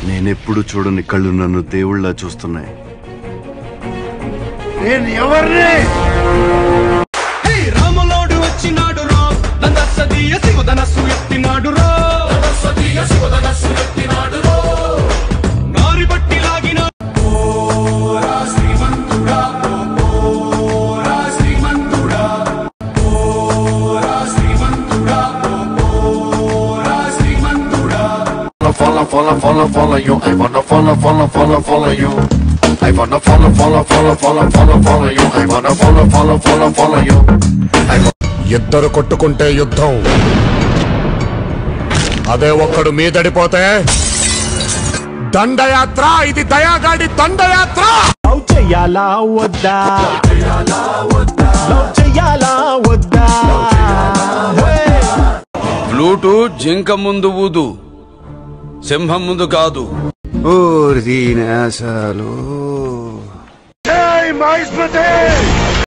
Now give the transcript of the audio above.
నేనెప్పుడు చూడని కళ్ళు నన్ను దేవుళ్ళ చూస్తున్నాయి. నేను ఎవరిని? రాములోడు వచ్చినాడు రో, నందసదీయ శివధనస్సు ఎత్తినాడు రో, నారి బట్టి లాగిన follow you. I wanna follow you. I wanna follow you. I wanna follow you. ఇద్దరు కొట్టుకుంటే యుద్ధం, అదే ఒక్కడు మీదడిపోతే దండయాత్ర. ఇది దయాగాడి దండయాత్ర. లవ్ చెయ్యాలా వద్దా, లవ్ చెయ్యాలా వద్దా. ఫ్లూటు జింక ముందు ఊదు, సింహం ముందు కాదు. ఓరి దీనేశాలు. జై మహేశ్వరి.